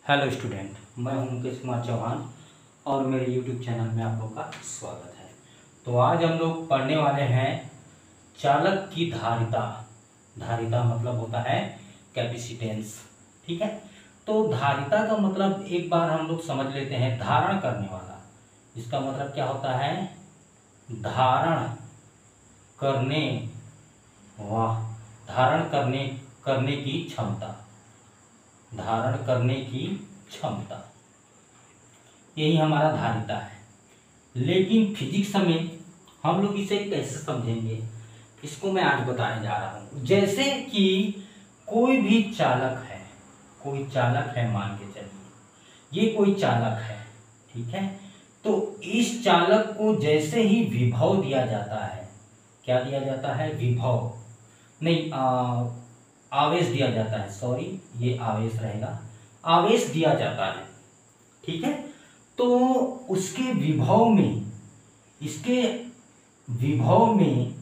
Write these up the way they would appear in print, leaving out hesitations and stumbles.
Hello student, मैं हूं मुकेश कुमार चौहान और मेरे यूट्यूब चैनल में आप लोग का स्वागत है। तो आज हम लोग पढ़ने वाले हैं चालक की धारिता। धारिता मतलब होता है कैपेसिटेंस। ठीक है, तो धारिता का मतलब एक बार हम लोग समझ लेते हैं, धारण करने वाला। इसका मतलब क्या होता है? धारण करने, वाह, धारण करने की क्षमता, धारण करने की क्षमता, यही हमारा धारिता है। लेकिन फिजिक्स में हम लोग इसे कैसे समझेंगे, इसको मैं आज बताने जा रहा हूं। जैसे कि कोई भी चालक है, कोई चालक है, मान के चलिए ये कोई चालक है, ठीक है। तो इस चालक को जैसे ही विभव दिया जाता है, क्या दिया जाता है? विभव नहीं, आवेश दिया जाता है, सॉरी ये आवेश रहेगा, आवेश दिया जाता है, ठीक है। तो उसके विभव में, इसके विभव में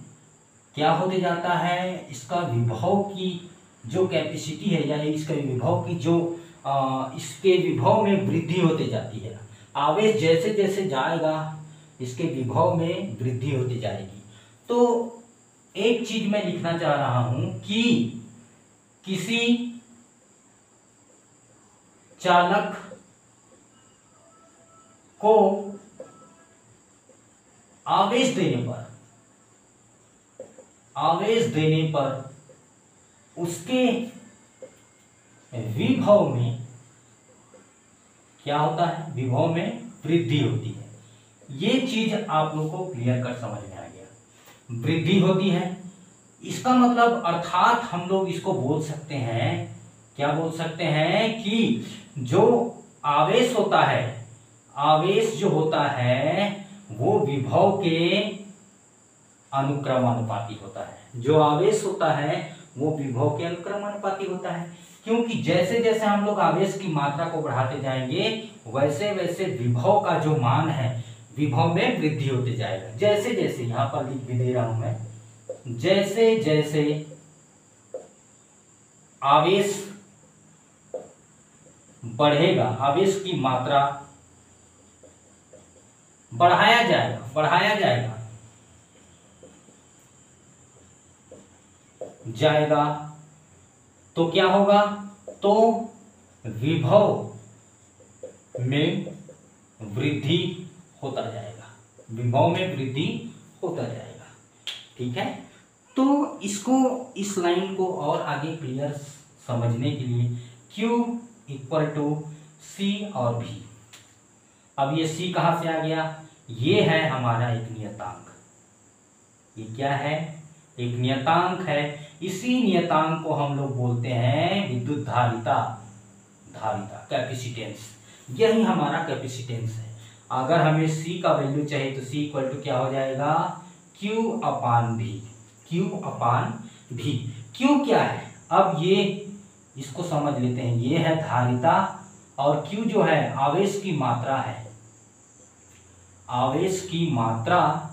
क्या होते जाता है? इसका विभव की जो कैपेसिटी है या इसके विभव की जो इसके विभव में वृद्धि होते जाती है। आवेश जैसे जैसे जाएगा इसके विभव में वृद्धि होती जाएगी। तो एक चीज मैं लिखना चाह रहा हूं कि किसी चालक को आवेश देने पर उसके विभव में क्या होता है? विभव में वृद्धि होती है। ये चीज आप लोगों को क्लियर कर समझ में आ गया। वृद्धि होती है, इसका मतलब अर्थात हम लोग इसको बोल सकते हैं, क्या बोल सकते हैं कि जो आवेश होता है, आवेश जो होता है वो विभव के अनुक्रमानुपाती होता है। जो आवेश होता है वो विभव के अनुक्रमानुपाती होता है, क्योंकि जैसे जैसे हम लोग आवेश की मात्रा को बढ़ाते जाएंगे वैसे वैसे विभव का जो मान है विभव में वृद्धि होते जाएगा। जैसे जैसे, यहां पर लिख भी दे रहा हूं मैं, जैसे जैसे आवेश बढ़ेगा, आवेश की मात्रा बढ़ाया जाएगा तो क्या होगा? तो विभव में वृद्धि होता जाएगा, विभव में वृद्धि होता जाएगा, ठीक है। तो इसको, इस लाइन को और आगे क्लियर समझने के लिए Q इक्वल टू C और V। अब ये C कहां से आ गया? ये है हमारा एक नियतांक। ये क्या है? एक नियतांक है। इसी नियतांक को हम लोग बोलते हैं विद्युत धारिता, धारिता कैपेसिटेंस। यही हमारा कैपेसिटेंस है। अगर हमें C का वैल्यू चाहिए तो C इक्वल टू क्या हो जाएगा? Q upon V। Q upon V। Q क्या है? अब ये इसको समझ लेते हैं। ये है धारिता और Q जो है आवेश की मात्रा है, आवेश की मात्रा,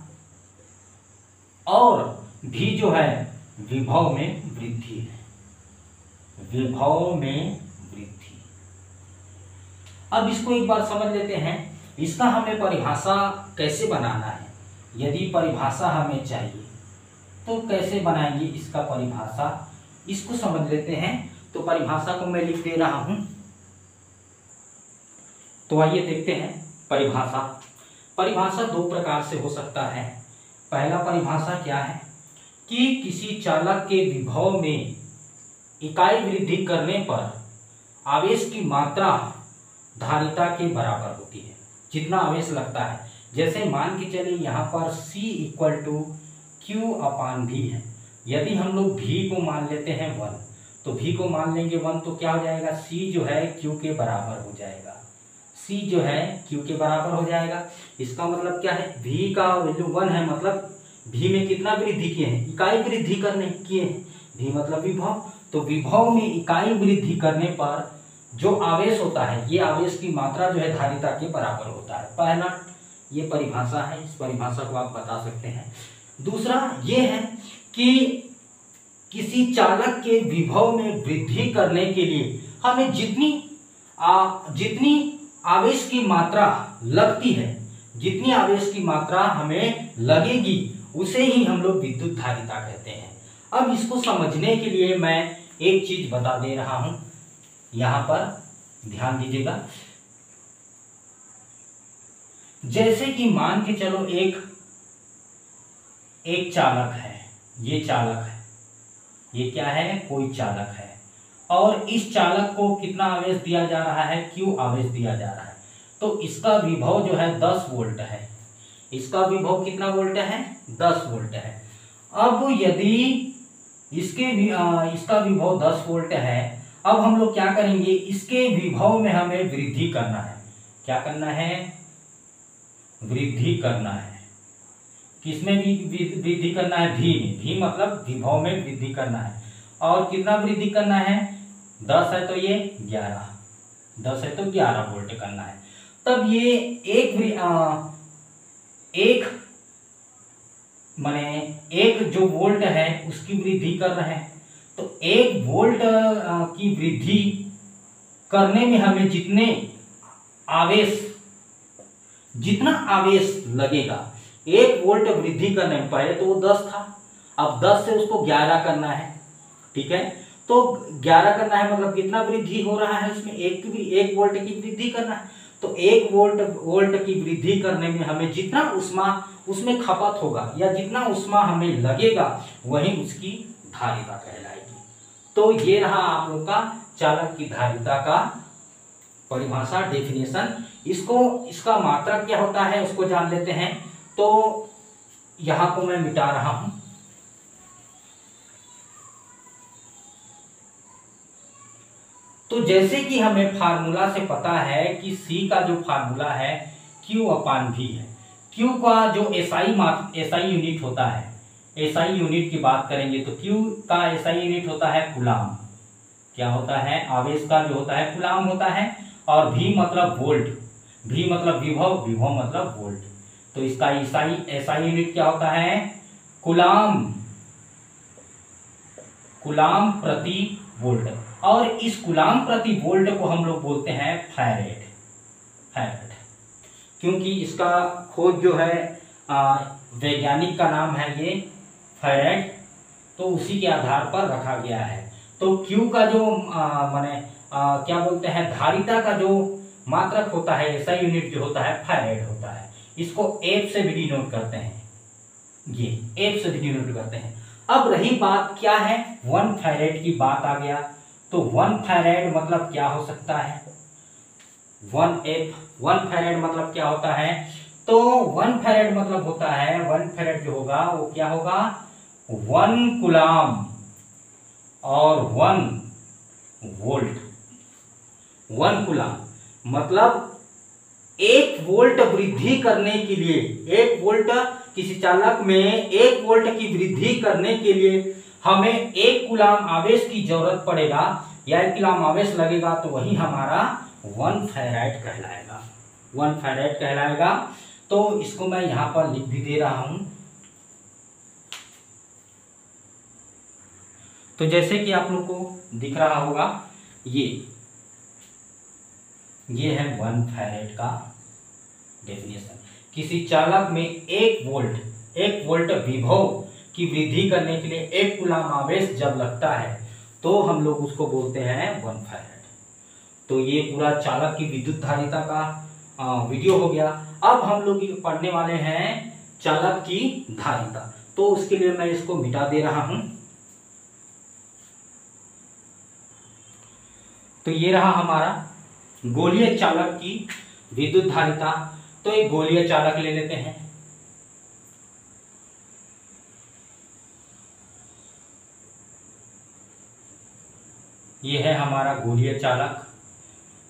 और V जो है विभव में वृद्धि है, विभव में वृद्धि। अब इसको एक बार समझ लेते हैं, इसका हमें परिभाषा कैसे बनाना है। यदि परिभाषा हमें चाहिए तो कैसे बनाएंगे इसका परिभाषा, इसको समझ लेते हैं। तो परिभाषा को मैं लिख दे रहा हूं। तो आइए देखते हैं परिभाषा। परिभाषा दो प्रकार से हो सकता है। पहला परिभाषा क्या है कि किसी चालक के विभव में इकाई वृद्धि करने पर आवेश की मात्रा धारिता के बराबर होती है, जितना आवेश लगता है। जैसे मान के चलिए यहाँ पर C equal to Q upon V है। यदि हम लोग V को मान लेते हैं 1, तो V को मान लेंगे 1 तो क्या हो जाएगा? C जो है Q के बराबर हो जाएगा, C जो है Q के बराबर हो जाएगा। इसका मतलब क्या है? V का वैल्यू 1 है, मतलब V में कितना वृद्धि किए हैं? इकाई वृद्धि करने किए हैं। V मतलब विभव, तो विभव में इकाई वृद्धि करने पर जो आवेश होता है, ये आवेश की मात्रा जो है धारिता के बराबर होता है। पहला ये परिभाषा है, इस परिभाषा को आप बता सकते हैं। दूसरा ये है कि किसी चालक के विभव में वृद्धि करने के लिए हमें जितनी जितनी आवेश की मात्रा लगती है, जितनी आवेश की मात्रा हमें लगेगी उसे ही हम लोग विद्युत धारिता कहते हैं। अब इसको समझने के लिए मैं एक चीज बता दे रहा हूं, यहां पर ध्यान दीजिएगा। जैसे कि मान के चलो एक चालक है, ये चालक है, ये क्या है, कोई चालक है, और इस चालक को कितना आवेश दिया जा रहा है, Q आवेश दिया जा रहा है। तो इसका विभव जो है 10 वोल्ट है, इसका विभव कितना वोल्ट है, 10 वोल्ट है। अब यदि इसका विभव 10 वोल्ट है, अब हम लोग क्या करेंगे, इसके विभव में हमें वृद्धि करना है। क्या करना है, वृद्धि करना है। किसमें भी वृद्धि करना है, भी में, भी मतलब विभव में वृद्धि करना है। और कितना वृद्धि करना है, 10 है तो ये 11, 10 है तो 11 वोल्ट करना है। तब ये एक जो वोल्ट है उसकी वृद्धि कर रहे हैं। तो 1 वोल्ट की वृद्धि करने में हमें जितना आवेश लगेगा, 1 वोल्ट वृद्धि करने में, पहले तो वो 10 था, अब 10 से उसको 11 करना है, ठीक है। तो 11 करना है मतलब कितना वृद्धि हो रहा है उसमें, 1 वोल्ट की वृद्धि करना है। तो 1 वोल्ट की वृद्धि करने में हमें जितना उष्मा उसमें खपत होगा या जितना उष्मा हमें लगेगा वही उसकी धारिता कहलाएगी। तो ये रहा आप लोग का चालक की धारिता का परिभाषा, डेफिनेशन। इसका मात्रक क्या होता है उसको जान लेते हैं। तो यहां को मैं मिटा रहा हूं। तो जैसे कि हमें फार्मूला से पता है कि C का जो फार्मूला है Q/V है। Q का जो SI यूनिट होता है, SI यूनिट की बात करेंगे तो Q का SI यूनिट होता है कूलाम। क्या होता है, आवेश का जो होता है कूलाम होता है। और V मतलब वोल्ट, V मतलब विभव, विभव मतलब वोल्ट। तो इसका SI यूनिट क्या होता है, कूलाम प्रति वोल्ट। और इस कूलाम प्रति वोल्ट को हम लोग बोलते हैं फैराड, क्योंकि इसका खोज जो है वैज्ञानिक का नाम है ये फैराड, तो उसी के आधार पर रखा गया है। तो Q का जो क्या बोलते हैं, धारिता का जो मात्रक होता है, SI यूनिट जो होता है फैराड होता है। इसको F से भी डिनोट करते हैं, ये F से भी डिनोट करते हैं। अब रही बात क्या है, 1 फैराड की बात आ गया। तो 1 फैराड मतलब क्या हो सकता है, 1 फैराड मतलब क्या होता है। तो 1 फैराड मतलब होता है, 1 फैराड जो होगा वो क्या होगा, 1 कूलाम और 1 वोल्ट। 1 कूलाम मतलब 1 वोल्ट वृद्धि करने के लिए, 1 वोल्ट किसी चालक में 1 वोल्ट की वृद्धि करने के लिए हमें 1 कूलाम आवेश की जरूरत पड़ेगा या 1 कूलाम आवेश लगेगा, तो वही हमारा 1 फैराड कहलाएगा, 1 फैराड कहलाएगा। तो इसको मैं यहां पर लिख भी दे रहा हूं। तो जैसे कि आप लोग को दिख रहा होगा, ये है 1 फैराड का डेफिनेशन। किसी चालक में 1 वोल्ट विभव की वृद्धि करने के लिए 1 कूलाम आवेश जब लगता है तो हम लोग उसको बोलते हैं 1 फैराड। तो ये पूरा चालक की विद्युत धारिता का वीडियो हो गया। अब हम लोग पढ़ने वाले हैं चालक की धारिता। तो उसके लिए मैं इसको मिटा दे रहा हूं। तो ये रहा हमारा गोलीय चालक की विद्युत धारिता। तो एक गोलीय चालक ले लेते हैं। ये है हमारा गोलीय चालक।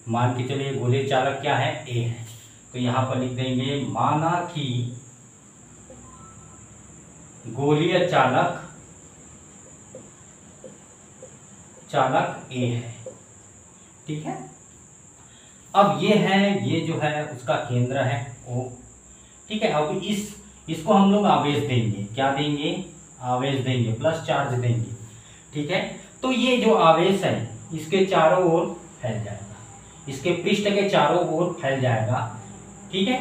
मान के चलिए गोलीय चालक क्या है, ए है। तो यहां पर लिख देंगे, माना कि गोलीय चालक ए है, ठीक है। अब ये जो है उसका केंद्र है O, ठीक है। अब इसको हम लोग आवेश देंगे, क्या देंगे, आवेश देंगे, प्लस चार्ज देंगे, ठीक है। तो ये जो आवेश है इसके चारों ओर फैल जाएगा, इसके पृष्ठ के चारों ओर फैल जाएगा। ठीक है,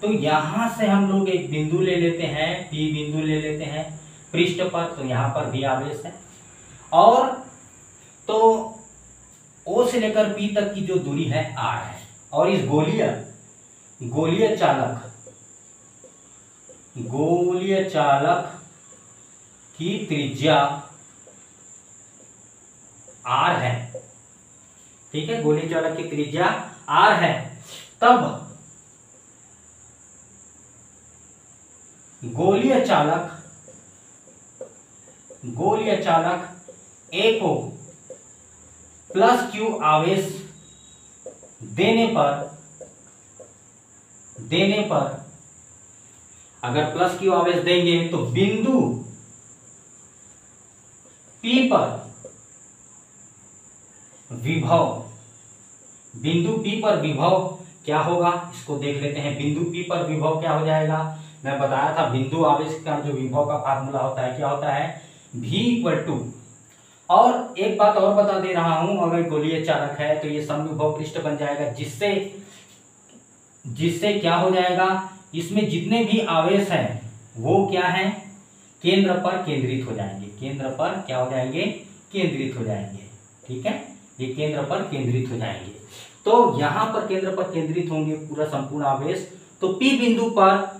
तो यहां से हम लोग एक बिंदु ले लेते हैं, P बिंदु ले लेते हैं पृष्ठ पर, तो यहाँ पर भी आवेश है। और तो O से लेकर P तक की जो दूरी है R है, और इस गोलीय चालक की त्रिज्या R है। ठीक है, गोलीय चालक की त्रिज्या R है। तब गोलीय चालक A को प्लस Q आवेश देने पर अगर प्लस Q आवेश देंगे तो बिंदु P पर विभव क्या होगा, इसको देख लेते हैं। बिंदु P पर विभव क्या हो जाएगा, मैं बताया था बिंदु आवेश का जो विभव का फार्मूला होता है क्या होता है, V इक्वल टू, और एक बात और बता दे रहा हूं, अगर गोलीय चालक है तो ये समविभव पृष्ठ बन जाएगा, जिससे क्या हो जाएगा, इसमें जितने भी आवेश हैं वो क्या है, केंद्र पर केंद्रित हो जाएंगे। केंद्र पर क्या हो जाएंगे, केंद्रित हो जाएंगे। ठीक है, ये केंद्र पर केंद्रित हो जाएंगे। तो यहां पर केंद्र पर केंद्रित होंगे पूरा संपूर्ण आवेश। तो P बिंदु पर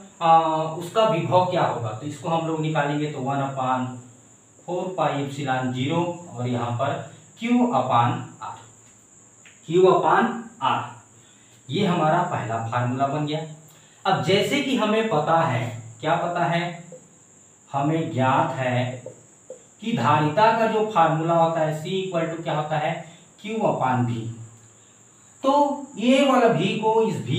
उसका विभव क्या होगा, तो इसको हम लोग निकालेंगे तो 1/4πε0 और यहाँ पर Q/R, ये हमारा पहला फार्मूला बन गया। अब जैसे कि हमें पता है, क्या पता है, हमें ज्ञात है कि धारिता का जो फार्मूला होता है C इक्वल टू क्या होता है, Q/V। तो ये वाला V को इस V,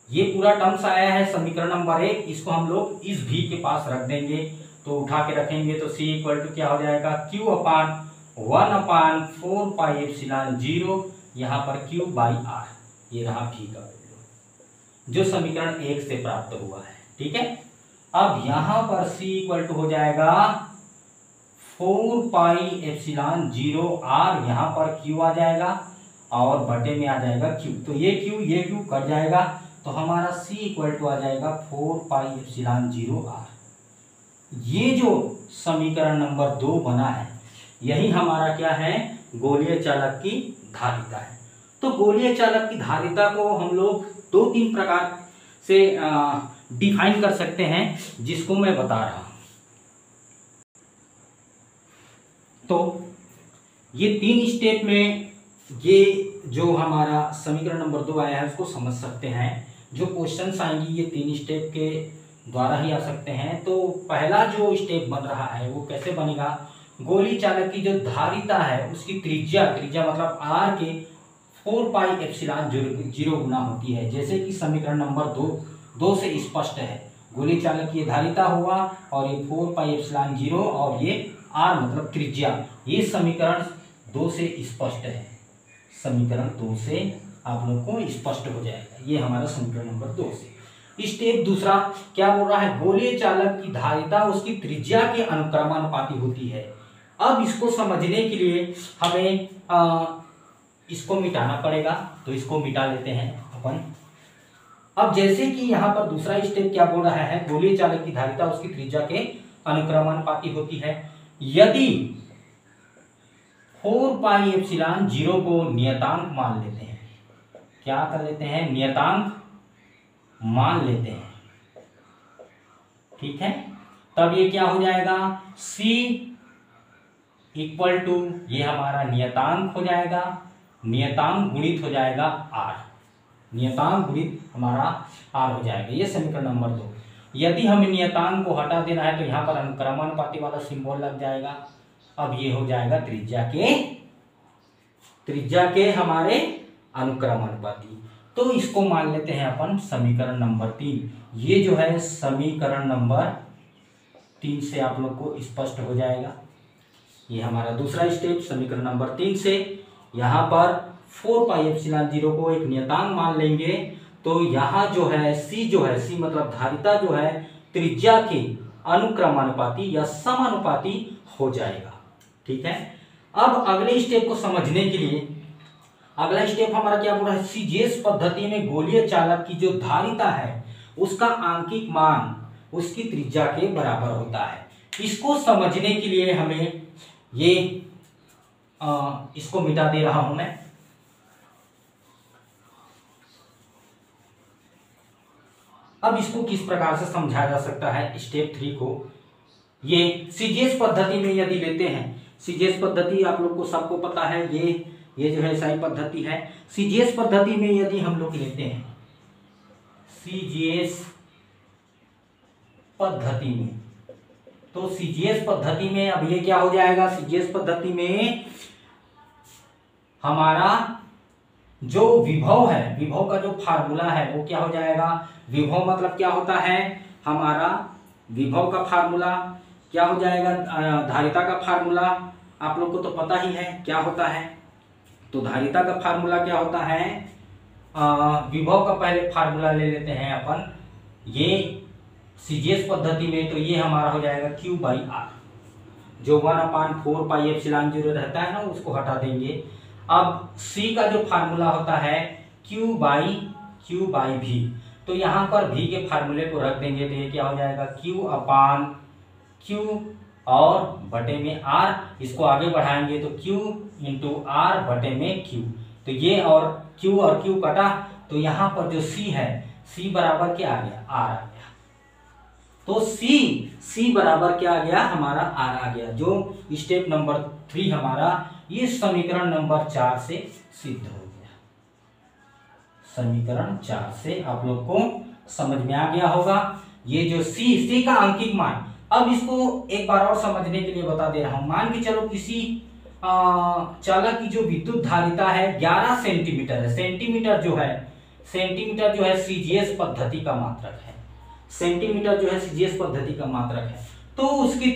ये पूरा टर्म्स आया है समीकरण नंबर 1, इसको हम लोग इस V के पास रख देंगे, तो उठा के रखेंगे तो C इक्वल टू क्या हो जाएगा, Q/1/4πε0, यहाँ पर Q/R, ये रहा V का वैल्यू जो समीकरण 1 से प्राप्त हुआ है। ठीक है, अब यहाँ पर C इक्वल टू हो जाएगा 4πε0R, यहाँ पर Q आ जाएगा और बटे में आ जाएगा Q, तो ये Q कट जाएगा, तो हमारा C इक्वल टू आ जाएगा 4πε0R। ये जो समीकरण नंबर 2 बना है, यही हमारा क्या है, गोलीय चालक की धारिता है। तो गोलीय चालक की धारिता को हम लोग 2-3 प्रकार से डिफाइन कर सकते हैं, जिसको मैं बता रहा हूं। तो ये 3 स्टेप में ये जो हमारा समीकरण नंबर 2 आया है उसको समझ सकते हैं। जो क्वेश्चंस आएंगी ये 3 स्टेप के द्वारा ही आ सकते हैं। तो पहला जो स्टेप बन रहा है वो कैसे बनेगा, गोलीय चालक की जो धारिता है उसकी त्रिज्या मतलब R के 4πε0 गुना होती है, जैसे कि समीकरण नंबर 2 से स्पष्ट है। गोलीय चालक की धारिता हुआ और ये 4πε0 और ये R मतलब त्रिज्या, ये समीकरण 2 से स्पष्ट है। समीकरण 2 से आप लोग को स्पष्ट हो जाएगा, ये हमारा समीकरण नंबर 2 से। स्टेप दूसरा क्या बोल रहा है, गोलीय चालक की धारिता उसकी त्रिज्या के अनुक्रमानुपाती होती है। अब इसको समझने के लिए हमें इसको मिटाना पड़ेगा, तो इसको मिटा लेते हैं अपन। अब जैसे कि यहाँ पर दूसरा स्टेप क्या बोल रहा है, गोलीय चालक की धारिता उसकी त्रिज्या के अनुक्रमानुपाती होती है। यदि 4πε0 को नियतांक मान लेते हैं, क्या कर लेते हैं, नियतांक मान लेते हैं। ठीक है, तब ये क्या हो जाएगा, C इक्वल टू, ये हमारा नियतांक हो जाएगा, नियतांक गुणित हो जाएगा R, नियतांक गुणित हमारा R हो जाएगा। ये समीकरण नंबर 2। यदि हमें नियतांक को हटा देना है तो यहाँ पर अनुक्रमानुपाती वाला सिंबल लग जाएगा। अब ये हो जाएगा त्रिज्या के हमारे अनुक्रमानुपाती। तो इसको मान लेते हैं अपन समीकरण नंबर 3। ये जो है समीकरण नंबर 3 से आप लोग को स्पष्ट हो जाएगा। ये हमारा दूसरा स्टेप समीकरण नंबर 3 से, यहाँ पर 4πε0 को एक नियतांक मान लेंगे, तो यहाँ जो है C मतलब धारिता जो है त्रिज्या के अनुक्रमानुपाती या समानुपाती हो जाएगा। ठीक है, अब अगले स्टेप को समझने के लिए अगला स्टेप हमारा क्या बोल रहा है, सीजीएस पद्धति में गोलीय चालक की जो धारिता है उसका आंकिक मान उसकी त्रिज्या के बराबर होता है। इसको समझने के लिए हमें ये इसको मिटा दे रहा हूं मैं। अब इसको किस प्रकार से समझाया जा सकता है स्टेप 3 को। ये सीजीएस पद्धति में यदि लेते हैं, सीजीएस पद्धति आप लोग को सबको पता है, ये जो है सही पद्धति है। सीजीएस पद्धति में यदि हम लोग लेते हैं, सीजीएस पद्धति में, तो सीजीएस पद्धति में अब ये क्या हो जाएगा, सीजीएस पद्धति में हमारा जो विभव है, विभव का जो फार्मूला है वो क्या हो जाएगा, विभव मतलब क्या होता है, हमारा विभव का फार्मूला क्या हो जाएगा, धारिता का फार्मूला आप लोग को तो पता ही है क्या होता है। तो धारिता का फार्मूला क्या होता है, विभव का पहले फार्मूला ले लेते हैं अपन, ये सीजीएस पद्धति में तो ये हमारा हो जाएगा Q/R, जो 1/4 पाई एप्सिलॉन 0 रहता है ना, उसको हटा देंगे। अब C का जो फार्मूला होता है Q/V, तो यहाँ पर V के फार्मूले को रख देंगे तो ये क्या हो जाएगा Q/Q और बटे में R, इसको आगे बढ़ाएंगे तो Q × R बटे में Q, तो ये और Q कटा, तो यहाँ पर जो C है, C बराबर क्या आ गया, R आ गया। तो C बराबर क्या आ गया, हमारा R आ गया, जो स्टेप नंबर 3 हमारा ये समीकरण नंबर 4 से सिद्ध हो गया। समीकरण 4 से आप लोग को समझ में आ गया होगा। ये जो C का अंकिक मान, अब इसको एक बार और समझने के लिए बता दे रहा हूं। मान के चलो किसी चालक की जो विद्युत धारिता है 11 सेंटीमीटर है, सेंटीमीटर जो है सीजीएस पद्धति का मात्रक है, सेंटीमीटर जो है सीजीएस पद्धति का मात्रक है, तो उसकी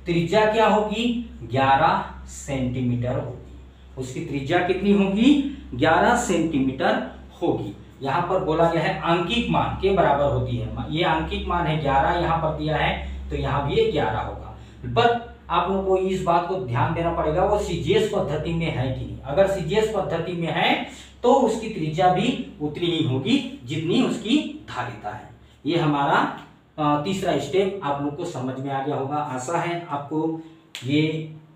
त्रिज्या क्या होगी, 11 सेंटीमीटर होगी। उसकी त्रिज्या कितनी होगी, 11 सेंटीमीटर होगी। यहाँ पर बोला गया है आंकिक मान के बराबर होती है, ये आंकिक मान है 11, यहाँ पर दिया है तो यहाँ भी ये 11 होगा। बट आप लोगों को इस बात को ध्यान देना पड़ेगा वो सीजीएस पद्धति में है कि नहीं। अगर सीजीएस पद्धति में है तो उसकी त्रिज्या भी उतनी ही होगी जितनी उसकी धारिता है। ये हमारा तीसरा स्टेप आप लोग को समझ में आ गया होगा। आशा है आपको ये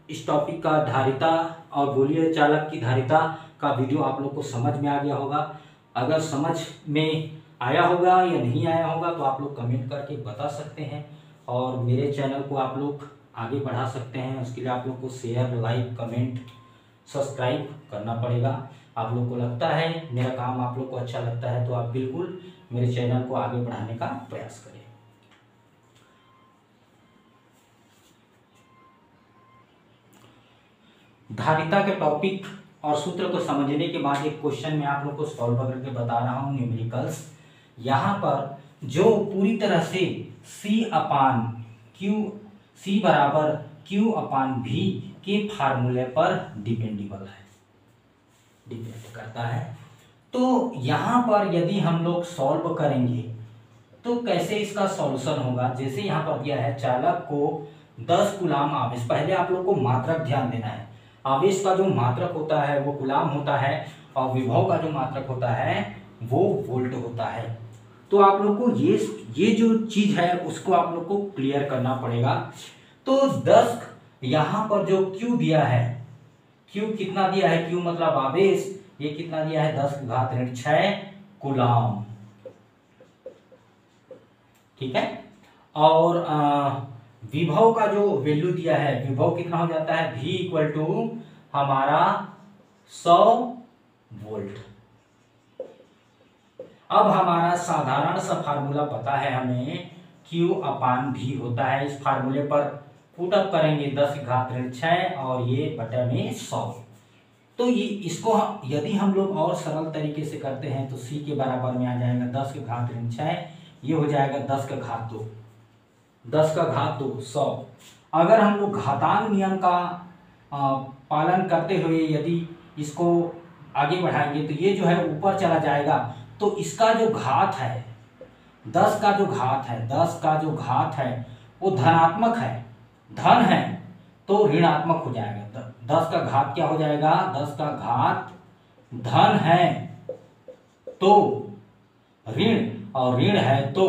इस टॉपिक का धारिता और गोलीय चालक की धारिता का वीडियो आप लोग को समझ में आ गया होगा। अगर समझ में आया होगा या नहीं आया होगा तो आप लोग कमेंट करके बता सकते हैं, और मेरे चैनल को आप लोग आगे बढ़ा सकते हैं। उसके लिए आप लोग को शेयर, लाइक, कमेंट, सब्सक्राइब करना पड़ेगा। आप लोग को लगता है मेरा काम आप लोग को अच्छा लगता है तो आप बिल्कुल मेरे चैनल को आगे बढ़ाने का प्रयास करें। धारिता के टॉपिक और सूत्र को समझने के बाद एक क्वेश्चन मैं आप लोग को सॉल्व करके बता रहा हूँ, न्यूमेरिकल्स। यहाँ पर जो पूरी तरह से C बराबर Q/V के फार्मूले पर डिपेंडेबल है, डिपेंड करता है। तो यहाँ पर यदि हम लोग सॉल्व करेंगे तो कैसे इसका सॉल्यूशन होगा। जैसे यहाँ पर दिया है चालक को 10 कूलाम आवेश, पहले आप लोग को मात्रक ध्यान देना है। आवेश का जो मात्रक होता है वो कूलाम होता है और विभव का जो मात्रक होता है वो वोल्ट होता है। तो आप लोग को ये जो चीज है उसको आप लोग को क्लियर करना पड़ेगा। तो 10 यहाँ पर जो Q दिया है, Q कितना दिया है, Q मतलब आवेश, ये कितना दिया है 10⁻⁶ कूलाम, ठीक है। और विभव का जो वैल्यू दिया है, विभव कितना हो जाता है, V = हमारा 100 वोल्ट। अब हमारा साधारण सा फार्मूला पता है हमें, Q/V होता है। इस फार्मूले पर पुटअप करेंगे 10⁻⁶ और ये बटे में 100। तो ये इसको यदि हम लोग और सरल तरीके से करते हैं तो C के बराबर में आ जाएगा 10⁻⁶, ये हो जाएगा 10⁻², 10⁻², 100। अगर हम लोग घातांक नियम का पालन करते हुए यदि इसको आगे बढ़ाएंगे तो ये जो है ऊपर चला जाएगा, तो इसका जो घात है 10 का जो घात है वो धनात्मक है, धन है तो ऋणात्मक हो जाएगा, 10 का घात क्या हो जाएगा, 10 का घात धन है तो ऋण और ऋण है तो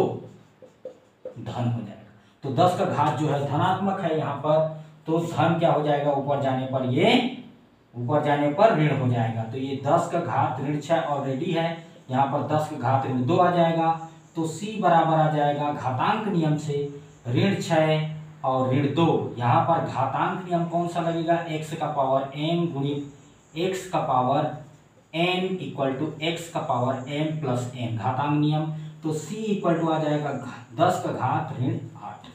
धन हो जाएगा। तो 10 का घात जो है धनात्मक है यहाँ पर, तो धन क्या हो जाएगा, ऊपर जाने पर ये ऊपर जाने पर ऋण हो जाएगा। तो ये 10 का घात ऋण 6 ऑलरेडी है, यहाँ पर 10 का घात ऋण 2 आ जाएगा। तो C बराबर आ जाएगा घातांक नियम से ऋण 6 और ऋण 2। यहाँ पर घातांक नियम कौन सा लगेगा, x का पावर m गुणित x का power n equal to x का पावर m प्लस n, घातांक नियम। तो C इक्वल टू आ जाएगा 10 का घात ऋण 8।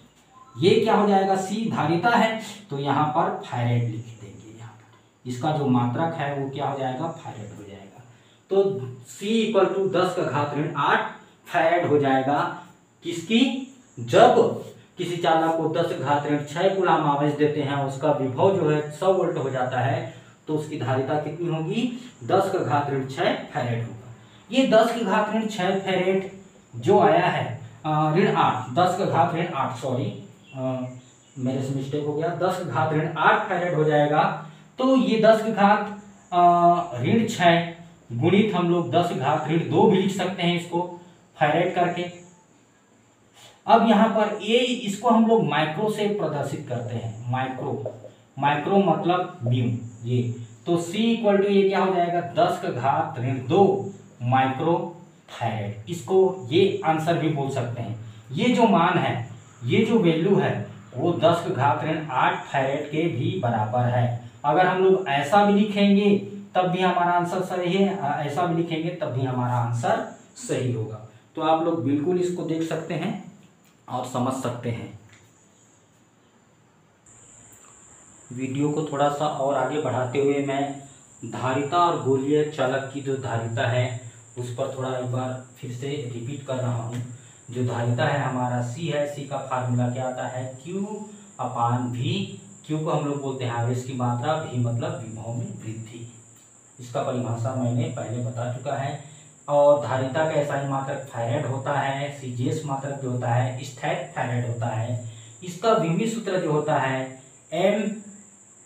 ये क्या हो जाएगा, C धारिता है तो यहाँ पर फैरेड लिख देंगे। यहाँ पर इसका जो मात्रक है वो क्या हो जाएगा, फैरेड हो जाएगा। तो C इक्वल टू 10 का घात ऋण 8 फैरेड हो जाएगा। किसकी, जब किसी चालक को 10 का घात ऋण 6 कूलम आवेश देते हैं, उसका विभव जो है 100 वोल्ट हो जाता है, तो उसकी धारिता कितनी होगी, 10 का घात ऋण 6 फैरेड होगा। ये 10 का घात ऋण 6 फैरेड जो आया है ऋण 8, 10 का घात ऋण 8, सॉरी मेरे से मिस्टेक हो गया, 10 का घात ऋण 8 फैरेड हो जाएगा। तो ये 10 का घात ऋण 6 गुणित हम लोग 10 का घात ऋण 2 भी लिख सकते हैं इसको फैरेड करके। अब यहाँ पर इसको हम लोग माइक्रो से प्रदर्शित करते हैं, माइक्रो मतलब म्यू ये। तो C इक्वल टू ये क्या हो जाएगा, 10 का घात ऋण 2 माइक्रो फैरेड। इसको ये आंसर भी बोल सकते हैं। ये जो मान है, ये जो वैल्यू है वो 10 का घात ऋण 8 फैरेड के भी बराबर है। अगर हम लोग ऐसा भी लिखेंगे तब भी हमारा आंसर सही है, ऐसा भी लिखेंगे तब भी हमारा आंसर सही होगा। तो आप लोग बिल्कुल इसको देख सकते हैं और समझ सकते हैं। वीडियो को थोड़ा सा और आगे बढ़ाते हुए मैं धारिता और गोलीय चालक की जो धारिता है उस पर थोड़ा एक बार फिर से रिपीट कर रहा हूँ। जो धारिता है हमारा C है, C का फार्मूला क्या आता है, Q अपान V। Q को हम लोग बोलते हैं आवेश की मात्रा, V मतलब विभव में वृद्धि। इसका परिभाषा मैंने पहले बता चुका है। और धारिता का SI मात्रक फैरेड होता है, CGS मात्रक जो होता है स्टैक फैरेड होता है। इसका विमीय सूत्र जो होता है m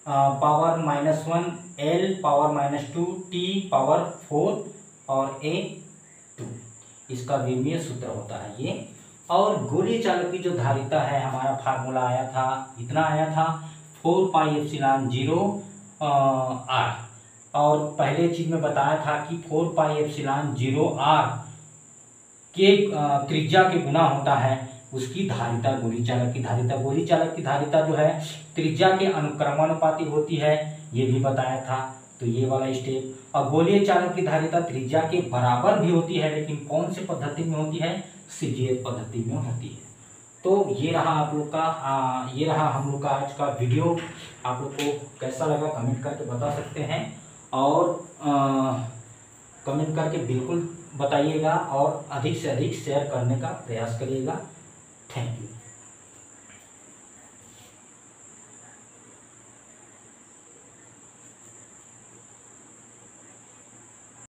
power -1 L power -2 T power 4 और A 2, इसका विमीय सूत्र होता है ये। और गोलीय चालक की जो धारिता है हमारा फार्मूला आया था, इतना आया था 4 पाई एप्सिलॉन 0 R। और पहले चीज में बताया था कि 4 पाई एप्सिलॉन 0 R के त्रिज्या के गुना होता है उसकी धारिता, गोलीय चालक की धारिता। गोलीय चालक की धारिता जो है त्रिज्या के अनुक्रमानुपाती होती है, ये भी बताया था। तो ये वाला स्टेप। और गोलीय चालक की धारिता त्रिज्या के बराबर भी होती है, लेकिन कौन से पद्धति में होती है, CGS पद्धति में होती है। तो ये रहा आप लोग का ये रहा हम लोग का आज का वीडियो। आप लोग को कैसा लगा कमेंट करके बता सकते हैं, और कमेंट करके बिल्कुल बताइएगा और अधिक से अधिक शेयर करने का प्रयास करिएगा। Thank you.